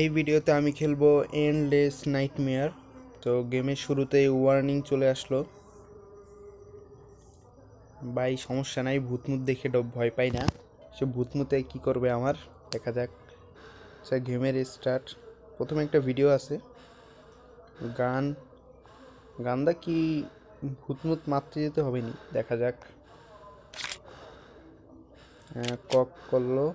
এই ভিডিওতে আমি খেলবো এন্ডলেস নাইটমেয়ার। তো গেমের শুরুতেই ওয়ার্নিং চলে আসলো। ভাই সমস্যা নাই, ভূতমুত দেখে ভয় পাই না। সে ভূতমুতে কি করবে আমার, দেখা যাক। আচ্ছা, গেমের স্টার্ট। প্রথমে একটা ভিডিও আছে, গান গান্দা কি ভূতমুত মারতে যেতে হবে নি, দেখা যাক। কক করলো।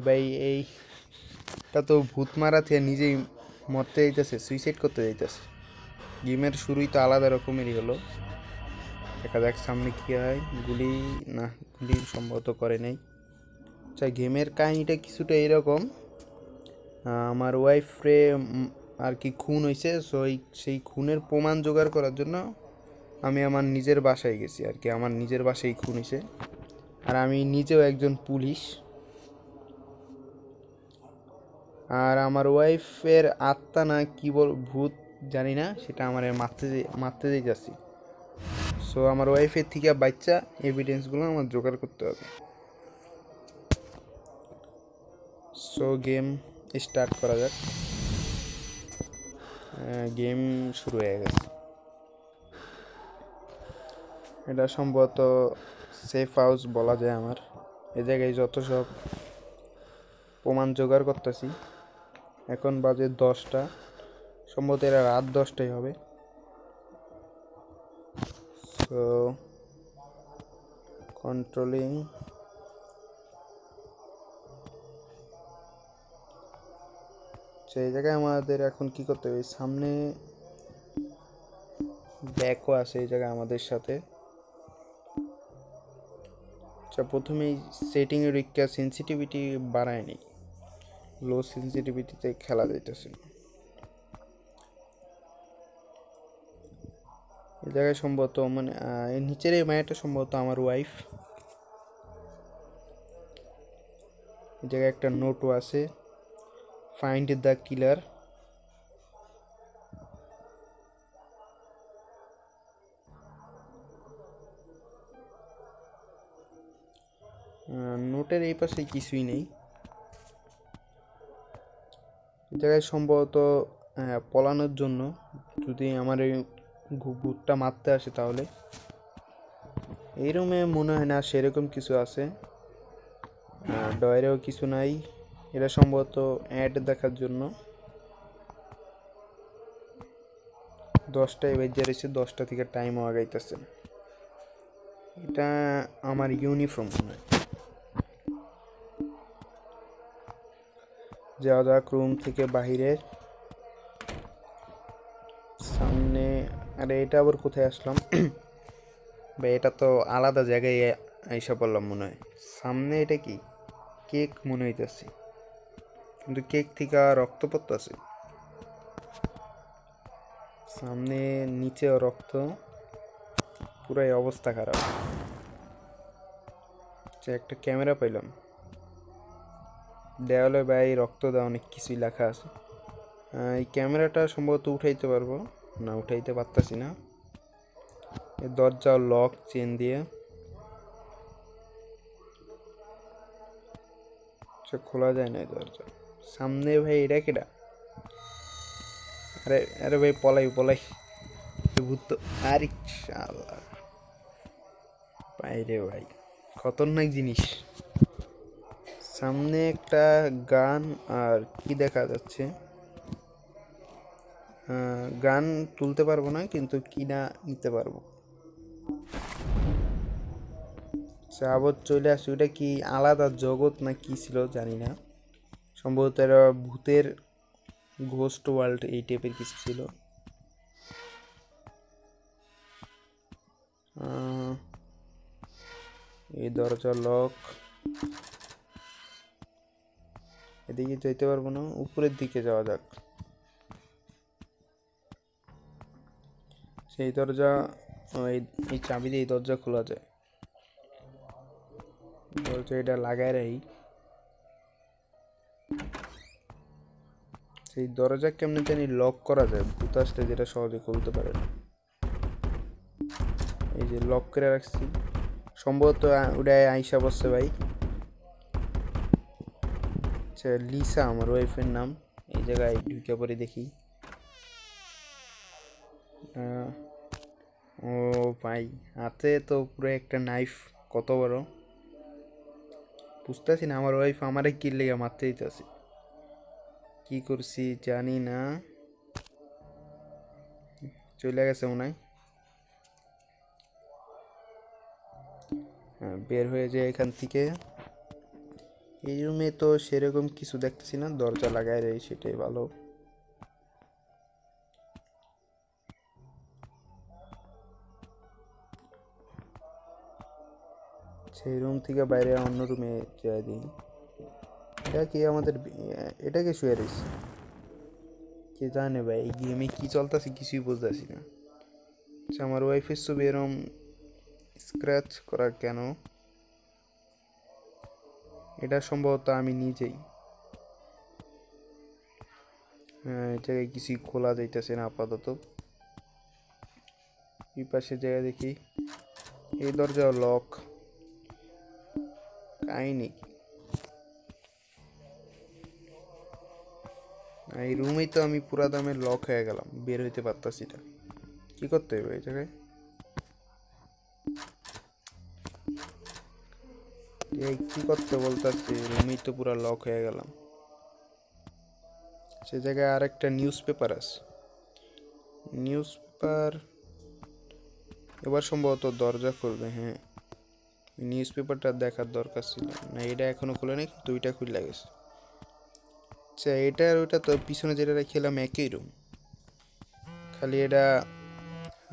ভাই এইটা তো ভূত মারা থেকে নিজেই মরতে যাইতেছে, সুইসাইড করতে যাইতেছে। গেমের শুরুই তো আলাদা রকমেরই হলো। দেখা যাক সামনে কী হয়। গুলি না, গুলি সম্ভবত করে নাই। আচ্ছা, গেমের কাহিনিটা কিছুটা এরকম। আমার ওয়াইফরে আর কি খুন হয়েছে, সো সেই খুনের প্রমাণ জোগাড় করার জন্য আমি আমার নিজের বাসায় গেছি আর কি। আমার নিজের বাসায় খুন হয়েছে, আর আমি নিজেও একজন পুলিশ। আর আমার ওয়াইফের আত্মা না কি বল ভূত জানি না, সেটা আমার মারতে যাচ্ছি। সো আমার ওয়াইফের থেকে বাচ্চা এভিডেন্সগুলো আমার জোগাড় করতে হবে। সো গেম স্টার্ট করা যাক। গেম শুরু হয়ে গেছে। এটা সম্ভবত সেফ হাউস বলা যায় আমার। এ জায়গায় যত সব প্রমাণ জোগাড় করতেছি। এখন বাজে 10টা, সম্ভবত এরা রাত 10টায় হবে। So controlling. সেই জায়গায় আমাদের এখন কি করতে হবে, সামনে ব্যাকও আছে এই জায়গায় আমাদের সাথে। আচ্ছা, প্রথমেই সেটিংয়ের একটা সেন্সিটিভিটি বাড়ায় নি, লো সেন্সিটিভিটিতে খেলা যাইতেছে। এই জায়গায় সম্ভবত মানে এর নিচের এই মায়াটা সম্ভবত আমার ওয়াইফ। এই জায়গায় একটা নোটও আছে, ফাইন্ড দ্য কিলার। নোটের এই পাশে কিছুই নেই। এই জায়গায় সম্ভবত পলানোর জন্য, যদি আমার এই ভূতটা মারতে আসে তাহলে। এই রুমে মনে হয় না সেরকম কিছু আছে, ডয়েরেও কিছু নাই। এটা সম্ভবত অ্যাড দেখার জন্য। 10টায় বেজে রয়েছে, 10টা থেকে টাইমও আগাইতেছে। এটা আমার ইউনিফর্ম মনে হয়। যাওয়া যাক রুম থেকে বাহিরে। সামনে, আরে এটা আবার কোথায় আসলাম? বা এটা তো আলাদা জায়গায় আইসা পড়লাম মনে হয়। সামনে এটা কি কেক মনে হইতেছে, কিন্তু কেক থেকে রক্ত পড়তেছে সামনে, নিচেও রক্ত, পুরাই অবস্থা খারাপ। একটা ক্যামেরা পাইলাম, দেওয়ালে ভাই রক্ত দেওয়া অনেক কিছুই লেখা আছে। এই ক্যামেরাটা সম্ভবত উঠাইতে পারবো না, উঠাইতে পারতাছি না। এই দরজা লক চেন দিয়ে। খোলা যায় না এই দরজা। সামনে ভাই এটা কেটা? আরে আরে ভাই পলাই পলাই, ভূত তো। আরে শালা বাইরে ভাই, খতরনাক জিনিস। সামনে একটা গান, আর কি দেখা যাচ্ছে, গান তুলতে পারবো না, কিন্তু কিনা নিতে পারবো। আবার চলে আসছে। ওটা কি আলাদা জগৎ না কি ছিল জানি না, সম্ভবত এরা ভূতের ঘোস্ট ওয়ার্ল্ড এই টাইপের কিছু ছিল। এই দরজা লক, এদিকে যেতে পারবো না, উপরের দিকে যাওয়া যাক। সেই দরজা, এই চাবি দিয়ে এই দরজা খোলা যায়। দরজা এটা লাগায় রাখি। সেই দরজা কেমনে জানি লক করা যায়, ভূত আসলে যেটা সহজে খুলতে পারে না। এই যে লক করে রাখছি, সম্ভবত ওটাই আইসা বসছে ভাই। আচ্ছা লিসা আমার ওয়াইফের নাম। এই জায়গায় ঢুকে পরে দেখি ও ভাই হাতে তো পুরো একটা নাইফ, কত বড় বুঝতেছি না। আমার ওয়াইফ আমারে কি লেগে মারতে দিতেছে, কি করছি জানি না। চলে গেছে মনে হয়। হ্যাঁ বের হয়ে যায় এখান থেকে। এই রুমে তো সেরকম কিছু দেখতেছি না, দরজা লাগাই রয়েছে সেটাই ভালো। সেই রুম থেকে বাইরে অন্য রুমে যাই দিই। এটা কি আমাদের এটা কি শুয়ে রয়েছে, কে জানে ভাই এই গেমে কি চলতেছে কিছুই বুঝতেছি না। আচ্ছা আমার ওয়াইফের ছবি এরম স্ক্র্যাচ করা কেন? এটা সম্ভবত আমি নিজেই। এই জায়গায় কিছুই খোলা যাইতেছে না আপাতত। এই পাশে জায়গা দেখি, এই দরজা লক, কাহিনি এই রুমেই তো আমি পুরা দামে লক হয়ে গেলাম, বের হইতে পারতাছি না। কি করতে হবে এই জায়গায়? এই কি করতে বলতাছি, রুমেই তো পুরা লক হয়ে গেলাম। সে জায়গায় আর একটা নিউজ পেপার আছে, নিউজ পেপার এবার সম্ভবত দরজা খুলবে। হ্যাঁ নিউজ পেপারটা দেখার দরকার ছিল না, এটা এখনো খুলে নেই, দুইটা খুলে গেছে। আচ্ছা এটা আর ওইটা তো পিছনে যেটা রেখেলাম একই রুম, খালি এটা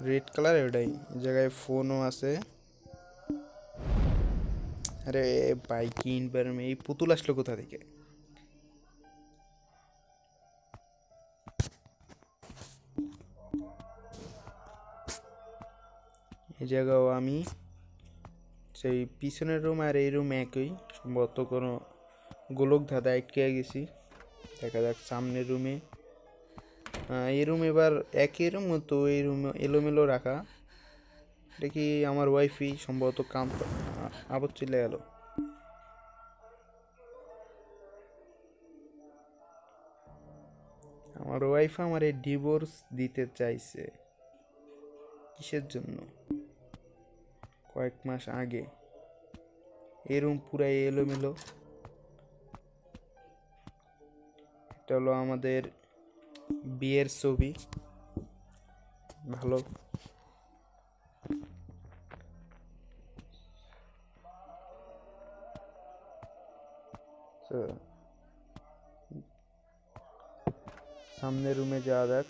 রেড কালার। ওটাই জায়গায় ফোনও আছে। আরে ভাই কি এনভায়রনমেন্ট, এই পুতুল আসলো কোথা থেকে? এই জায়গাও আমি, সেই পিছনের রুম আর এই রুম একই, সম্ভবত কোনো গোলক ধাঁধা আটকে গেছি। দেখা যাক সামনের রুমে। এই রুম এবার একই রুম, তো এই রুম এলোমেলো রাখা। এটা কি আমার ওয়াইফই সম্ভবত কাম আবার চলে গেল। আমার ওয়াইফ আমার এই ডিভোর্স দিতে চাইছে, কিসের জন্য? কয়েক মাস আগে। এই রুম পুরাই এলোমেলো। এটা হলো আমাদের বিয়ের ছবি, ভালো। সামনের রুমে যাওয়া যাক।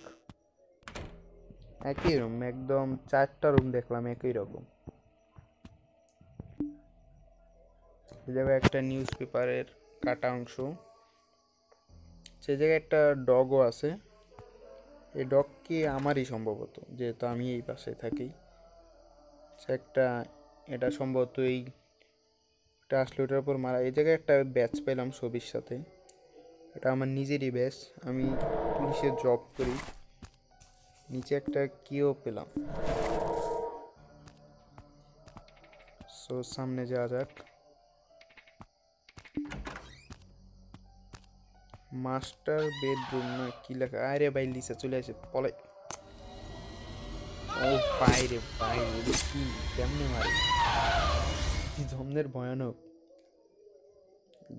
একই রুম, একদম 4টা রুম দেখলাম একই রকম। এই জায়গায় একটা নিউজ পেপারের কাটা অংশ। সে জায়গায় একটা ডগও আছে। এই ডগ কি আমারই সম্ভবত, যেহেতু আমি এই পাশে থাকি। সে একটা, এটা সম্ভবত এটা আসলে ওটার উপর মারা। এই জায়গায় একটা ব্যাচ পেলাম ছবির সাথে, এটা আমার নিজেরই ব্যাচ, আমি পুলিশে জব করি। নিচে একটা কিও পেলাম। সো সামনে যাওয়া যাক। মাস্টার বেডরুম না কি লেখা? আরে ভাই লিসা চলে আসে, পলাই। ও ভাই রে ভাই, কি কেমনে মারে, কি ধরনের ভয়ানক।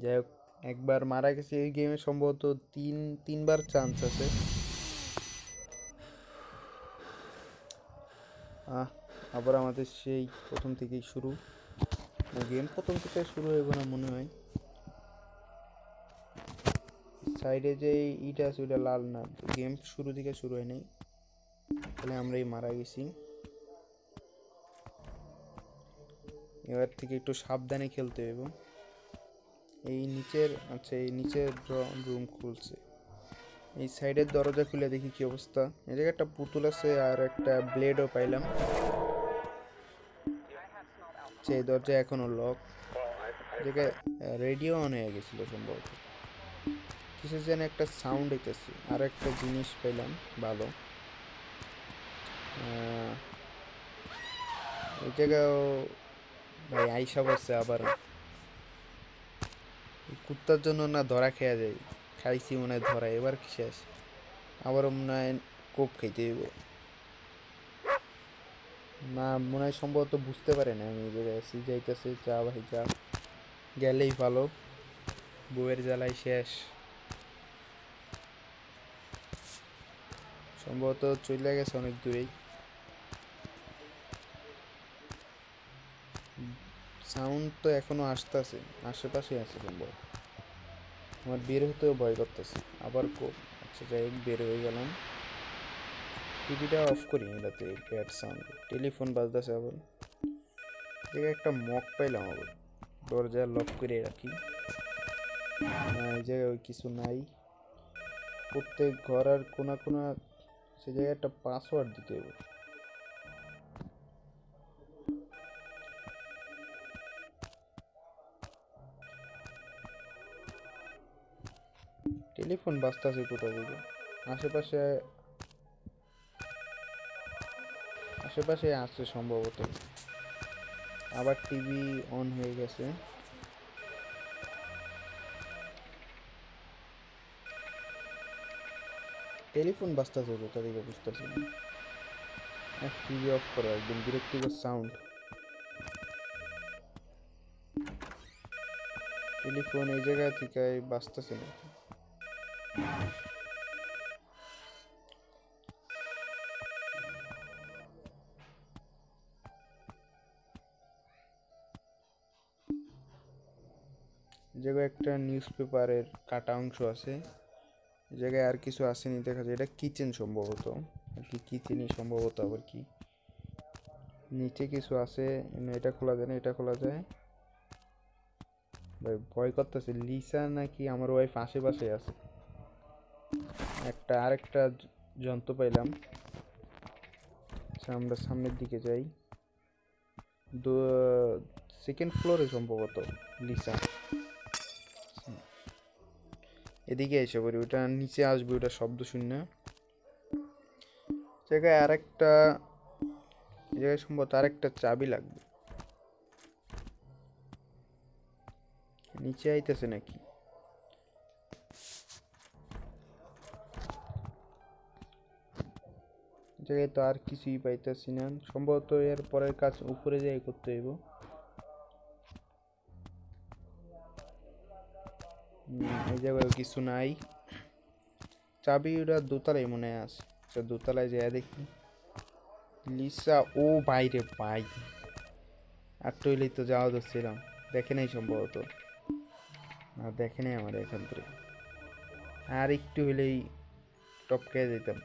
যাই হোক একবার মারা গেছে এই গেমে, সম্ভবত তিনবার চান্স আছে। আবার আমাদের সেই প্রথম থেকেই শুরু। গেম প্রথম থেকে শুরু হইব না মনে হয়। সাইডে যে ইটা আছে ওইটা লাল না, গেম শুরু থেকে শুরু হয় নাই, তাহলে আমরাই মারা গেছি। এবার থেকে একটু সাবধানে খেলতে হইব। এই নিচের, আচ্ছা এই নিচের রুম খুলছে। এই সাইডের দরজা খুলে দেখি কি অবস্থা। এই জায়গায় একটা পুতুল আছে আর একটা ব্লেডও পাইলাম। সেই দরজা এখনো লক। জায়গায় রেডিও অন হয়ে গেছিল সম্ভবত, কিসের যেন একটা সাউন্ড হইতেছে। আর একটা জিনিস পেলাম ভালো, এই জায়গাও ভাই আইসা বসছে আবার। এই কুত্তার জন্য না ধরা খেয়া যায়, খাইছি মনে হয় ধরা, এবার কি শেষ, আবারও মনে হয় কোপ খাইতে হইব। না মনে হয় সম্ভবত বুঝতে পারে না আমি এই জায়গায় আছি, যাইতেছে, যা ভাই যা, গেলেই ভালো, বউয়ের জ্বালাই শেষ। সম্ভবত চলে গেছে অনেক দূরেই। সাউন্ড তো এখনো আসতেছে, আশেপাশে আছে সম্ভব। আমার বের হতেও ভয় করতেছে, আবার কোপ। আচ্ছা যাই হোক, বের হয়ে গেলাম। টিভিটা অফ করি, এটাতে ব্যাড সাউন্ড, টেলিফোন বাজতেছে আবার। জায়গায় একটা মক পাইলাম আবার, দরজা লক করে রাখি। না এই জায়গায় ওই কিছু নাই, প্রত্যেক ঘর আর কোনা কোনা সে জায়গায় একটা পাসওয়ার্ড দিতে হবে। টেলিফোন বাজতেছে কোথা থেকে, আশেপাশে, আশেপাশে আছে সম্ভবত। আবার টিভি অন হয়ে গেছে। টেলিফোন বাজতেছে কোথা থেকে বুঝতেছি না। টিভি অফ করো, একদম বিরক্তিকর সাউন্ড। টেলিফোন এই জায়গা থেকে বাজতেছে না। এই জায়গায় একটা নিউজ পেপারের কাটা অংশ আছে, এই জায়গায় আর কিছু আসেনি দেখা যায়, এটা কিচেন সম্ভবত আর কি, কিচেনই সম্ভবত। আবার কি নিচে কিছু আছে, এটা খোলা যায় না, এটা খোলা যায়। ভাই ভয় করতেছে, লিসা নাকি আমার ওয়াইফ আশেপাশে আছে। একটা আরেকটা যন্ত্র পাইলাম। আচ্ছা, আমরা সামনের দিকে যাই। সেকেন্ড ফ্লোরে সম্ভবত লিসা। এদিকে এসে পড়ি, ওটা নিচে আসবে, ওটা শব্দ শুনি না। জায়গায় আরেকটা, এই জায়গায় সম্ভবত আরেকটা চাবি লাগবে। নিচে আইতেছে নাকি? জায়গায় তো আর কিছুই পাইতেছি না, সম্ভবত এর পরের কাজ উপরে যাই করতে হইব। এই জায়গায় কিছু নাই, চাবি ওটা দোতলায় মনে হয় আছে। আচ্ছা দোতলায় যাই দেখি। লিসা, ও বাইরে ভাই, আর টয়লেট তো যাওয়া যাচ্ছিলাম, দেখে নাই সম্ভবত, না দেখে নাই আমার এখান থেকে। আর একটু হলেই টপকে যেতাম।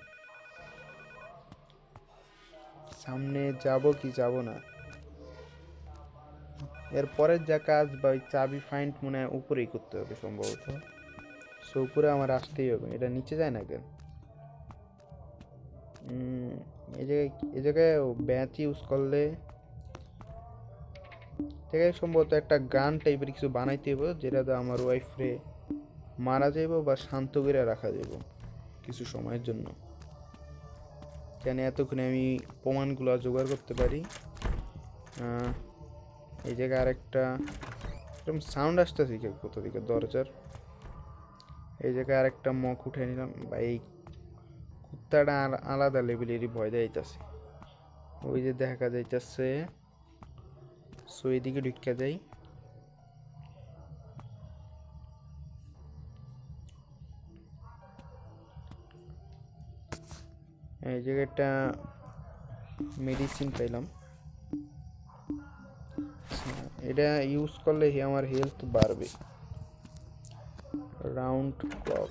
সামনে যাব কি যাব না, এর পরের যা কাজ বা ওই চাবি ফাইন্ড মনে হয় উপরেই করতে হবে সম্ভবত। সো উপরে আমার আসতেই হবে, এটা নিচে যায় না কেন? এই জায়গায়, এই জায়গায় ব্যাচ ইউজ করলে জায়গায় সম্ভবত একটা গান টাইপের কিছু বানাইতে হবে, যেটা দিয়ে আমার ওয়াইফরে মারা যাইব বা শান্ত করে রাখা যাইব কিছু সময়ের জন্য। কেন এতক্ষণে আমি প্রমাণগুলো জোগাড় করতে পারি। এই জায়গায় আরেকটা এরকম সাউন্ড আসতেছে কোথা থেকে, দরজার। এই জায়গায় আরেকটা মক উঠে নিলাম, বা এই কুত্তাটা আলাদা লেভেলেরই ভয় দেখাইতেছে। ওই যে দেখা যাইতেছে, সো এদিকে ঢুকা যাই। এই জায়গাটা মেডিসিন পাইলাম, এটা ইউজ করলে আমার হেলথ বাড়বে। রাউন্ড ক্লক,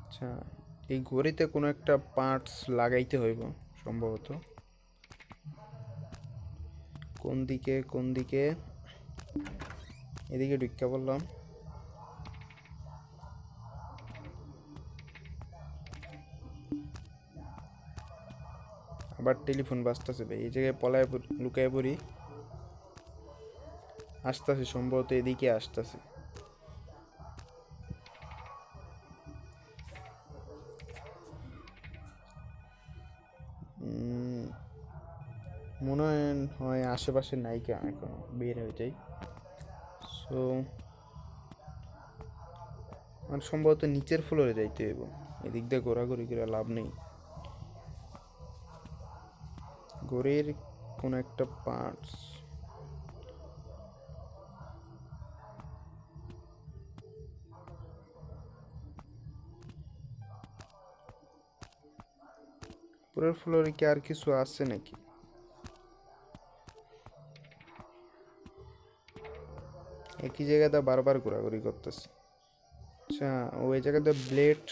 আচ্ছা এই ঘড়িতে কোনো একটা পার্টস লাগাইতে হইব সম্ভবত। কোন দিকে কোন দিকে, এদিকে ঢুকা বললাম। আবার টেলিফোন বাজতেছে ভাই, এই জায়গায় পলায় লুকায় পড়ি। আসতেছে সম্ভবত, এদিকে আসতেছে। মনে হয় আশেপাশে নায়িকা, এখন বের হয়ে যাই। সো আমার সম্ভবত নিচের ফ্লোরে যাইতে হইব, এদিক দিয়ে ঘোরাঘুরি করে লাভ নেই। ঘড়ির কোন একটা পার্টস উপরের ফ্লোরে কি আর কিছু আছে নাকি? একই জায়গাতে বারবার ঘোরাঘুরি করতেছে। আচ্ছা, ওই জায়গাতে ব্লেড,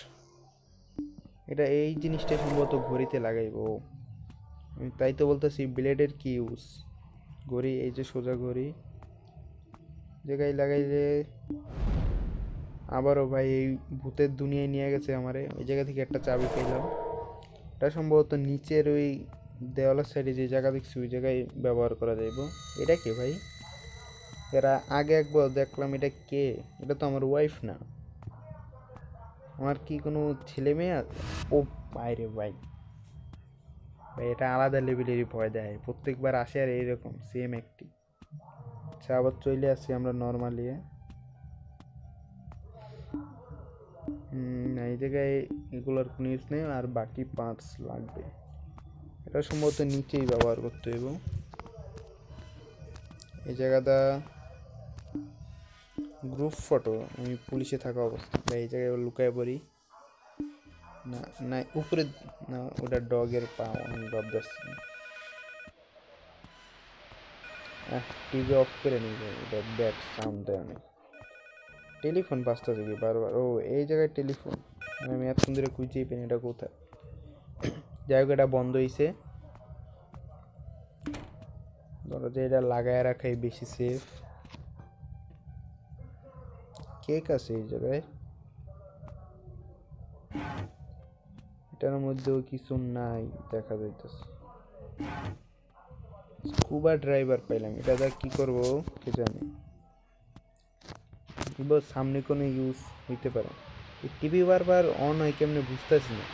এটা এই জিনিসটা সম্ভবত ঘড়িতে লাগাইবো। আমি তাই তো বলতেছি ব্লেডের কি ইউজ। ঘড়ি, এই যে সোজা ঘড়ি জায়গায় লাগাইলে আবারও ভাই এই ভূতের দুনিয়ায় নিয়ে গেছে আমারে। ওই জায়গা থেকে একটা চাবি পেলাম, এটা সম্ভবত নিচের ওই দেওয়ালের সাইডে যে জায়গা দেখছি ওই জায়গায় ব্যবহার করা যাইব। এটা কে ভাই? এরা আগে একবার দেখলাম, এটা কে? এটা তো আমার ওয়াইফ না। আমার কি কোনো ছেলে মেয়ে আছে? ও বাইরে ভাই, ভাই এটা আলাদা লেভেলেরই ভয় দেয়, প্রত্যেকবার আসে আর এইরকম সেম একটি। আচ্ছা, আবার চলে আসছি আমরা নর্মালি। না, এই জায়গায় এগুলোর কোনো ইউজ নেই, আর বাকি পার্টস লাগবে। এটা সম্ভবত নিচেই ব্যবহার করতে হইব। এই জায়গাটা গ্রুপ ফটো, আমি পুলিশে থাকা অবস্থা বা এই জায়গায় লুকায় পড়ি। না না, উপরে না, ওটা ডগের পা, আমি ভাবতেছি। টিভি অফ করে নিব, এটা ব্যাড সাউন্ড দেয় অনেক। টেলিফোন বাজতেছে কি বারবার? ও এই জায়গায় টেলিফোন, আমি এতক্ষণ ধরে খুঁজেই পেন এটা কোথায়। যাই হোক, এটা বন্ধ হয়েছে। ধরো যে এটা লাগায় রাখাই বেশি সেফ। কেক আছে এই জায়গায়, এটার মধ্যেও কিছু নাই দেখা যাইতেছে। স্কুবা ড্রাইভার পাইলাম, এটা যা কি করবো কে জানে। সামনে কোনো ইউজ হইতে পারে। টিভি বারবার অন হয় কেমনে বুঝতেছি না,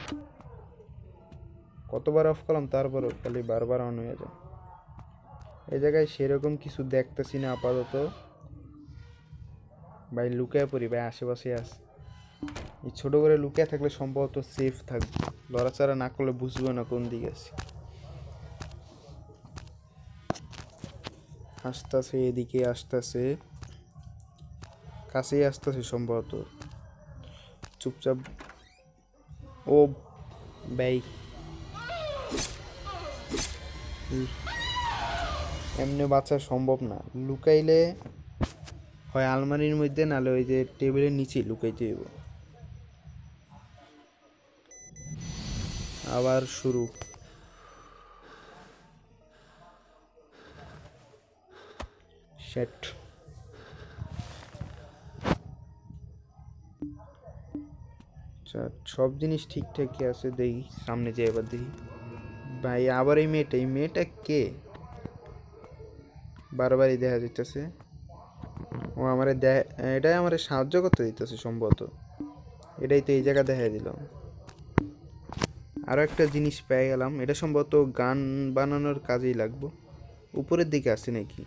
কতবার অফ করলাম তারপরও খালি বারবার অন হয়ে যায়। এই জায়গায় সেরকম কিছু দেখতেছি না আপাতত। ভাই লুকায় পড়ি ভাই, আশেপাশে আছে। এই ছোট করে লুকিয়ে থাকলে সম্ভবত সেফ থাকবে, লড়াচাড়া না করলে বুঝবো না কোন দিকে আছে। আসতেছে, এদিকে আসতেছে, কাছেই আসতেছে সম্ভবত। চুপচাপ। ও ভাই, এমনি বাঁচা সম্ভব না, লুকাইলে হয় আলমারির মধ্যে, নাহলে ওই যে টেবিলের নিচে লুকাইতে হইব। আবার শুরু। সেট। আচ্ছা, সব জিনিস ঠিকঠাকই আছে, দেখি সামনে যাই এবার দেখি। ভাই আবার এই মেয়েটা কে? বারবারই দেখা যাইতেছে। ও আমার এটাই আমার সাহায্য করতে দিতেছে সম্ভবত। এটাই তো এই জায়গা দেখা দিলাম। আরও একটা জিনিস পেয়ে গেলাম, এটা সম্ভবত গান বানানোর কাজেই লাগবো। উপরের দিকে আছে নাকি?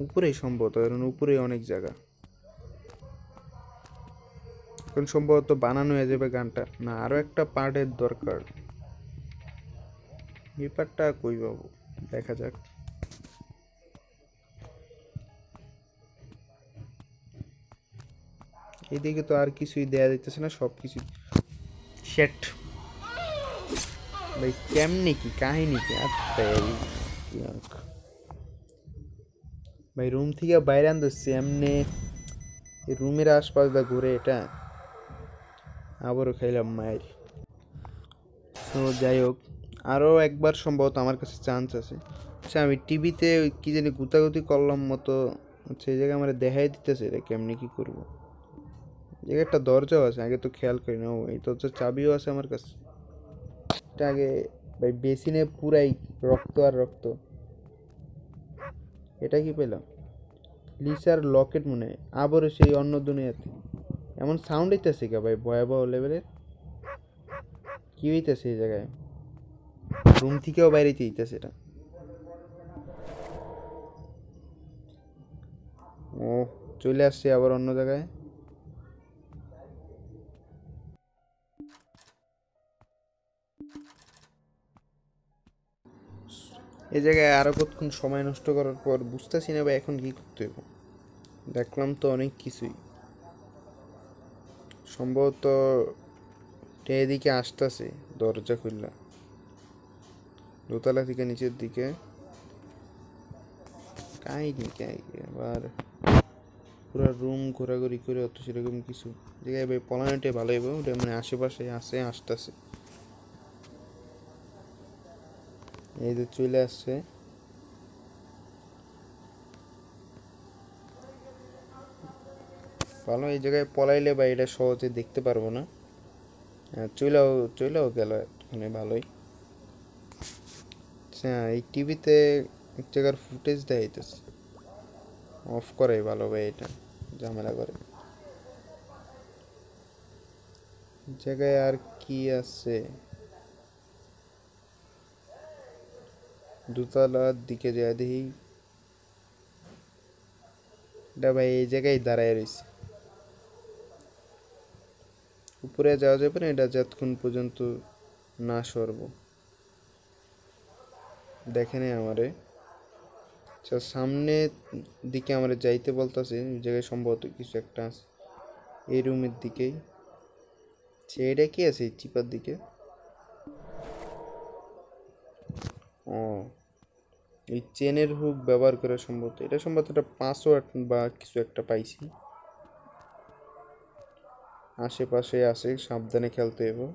উপরেই সম্ভবত, কারণ উপরে অনেক জায়গা। এখন সম্ভবত বানানো হয়ে যাবে গানটা। না, আরও একটা পার্টের দরকার। এই পার্টটা কই পাবো দেখা যাক। এইদিকে তো আর কিছুই দেয়া যাইতেছে না, সব কিছু শেট। ভাই কেমনি কি কাহিনী কি? ভাই রুম থেকে বাইরে আনতেছি এমনি, রুমের আশপাশ দা ঘুরে এটা আবারও খাইলাম মায়ের। তো যাই হোক, আরও একবার সম্ভবত আমার কাছে চান্স আছে। আচ্ছা, আমি টিভিতে কি জানি গুতাগুতি করলাম মতো, আচ্ছা এই জায়গায় আমার দেখাই দিতেছে এটা কেমনি কি করবো। জায়গায় একটা দরজাও আছে, আগে তো খেয়াল করি না। ও এই দরজার চাবিও আছে আমার কাছে। এটা আগে ভাই বেসিনে পুরাই রক্ত আর রক্ত। এটা কি পেলাম? লিসার লকেট মনে হয়, আবারও সেই অন্য দুনিয়াতে। এমন সাউন্ড হইতেছে কে ভাই, ভয়াবহ লেভেলের। কি হইতেছে এই জায়গায়? রুম থেকেও বাইরে হইতেছে এটা। চলে আসছি আবার অন্য জায়গায়। এই জায়গায় আরো কতক্ষণ সময় নষ্ট করার পর বুঝতেছি না ভাই এখন কি করতে হবে। দেখলাম তো অনেক কিছুই, সম্ভবত এদিকে আসতেছে দরজা খুললা দোতলা থেকে নিচের দিকে। কাহিনি আবার পুরো রুম ঘোরাঘুরি করে অত সেরকম কিছু জায়গায় ভাই পলানোটাই ভালো হইব, ওটা মানে আশেপাশে আসে আসতেছে। এই যে চলে আসছে। ভালো, এই জায়গায় পলাইলে বা এটা সহজে দেখতে পারবো না। চলেও চলেও গেল মানে ভালোই। আচ্ছা, এই টিভিতে এক জায়গার ফুটেজ দেখাইতেছে, অফ করাই ভালো ভাই, এটা ঝামেলা করে। জায়গায় আর কি আছে? দোতলার দিকে যায় দেখি। এটা ভাই এই জায়গায় দাঁড়ায় রয়েছে, উপরে যাওয়া যাবে না এটা যতক্ষণ পর্যন্ত না সরব। দেখে নেই আমারে। আচ্ছা, সামনে দিকে আমরা যাইতে বলতেছে, ওই জায়গায় সম্ভবত কিছু একটা আছে এই রুমের দিকেই। এটা কি আছে এই চিপার দিকে? ও, এই চেনের হুক ব্যবহার করে সম্ভবত, এটা সম্ভবত একটা পাসওয়ার্ড বা কিছু একটা পাইছি। আশেপাশে আছে, সাবধানে খেলতে হবে।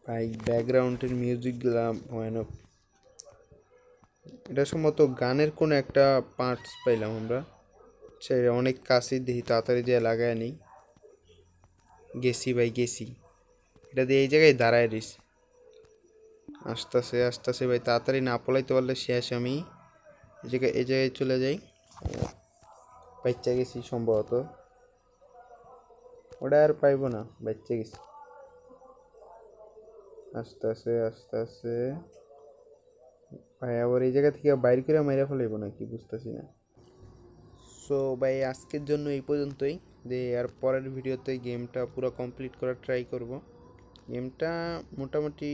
ভাই ব্যাকগ্রাউন্ডের মিউজিকগুলা ভয়ানক। এটা সম্ভবত গানের কোনো একটা পার্টস পাইলাম আমরা। সে অনেক কাছে দেখি, তাড়াতাড়ি দিয়ে লাগায় নেই। গেছি ভাই গেছি, এটা দিয়ে এই জায়গায় দাঁড়ায় রইছি। আস্তে আস্তে ভাই, তাড়াতাড়ি না পলাইতে পারলে শেষ আমি। এই জায়গায় চলে যাই। বাচ্চা গেছি সম্ভবত, ওটা আর পাইবো না, বাচ্চা গেছি। আস্তে আস্তে ভাই আবার এই জায়গা থেকে বাইর করে মাইরা ফেলাইবো নাকি বুঝতেছি না। সো ভাই আজকের জন্য এই পর্যন্তই, যে আর পরের ভিডিওতে গেমটা পুরো কমপ্লিট করার ট্রাই করব। গেমটা মোটামুটি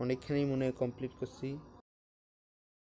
অনেকখানি মনে হয় কমপ্লিট করছি।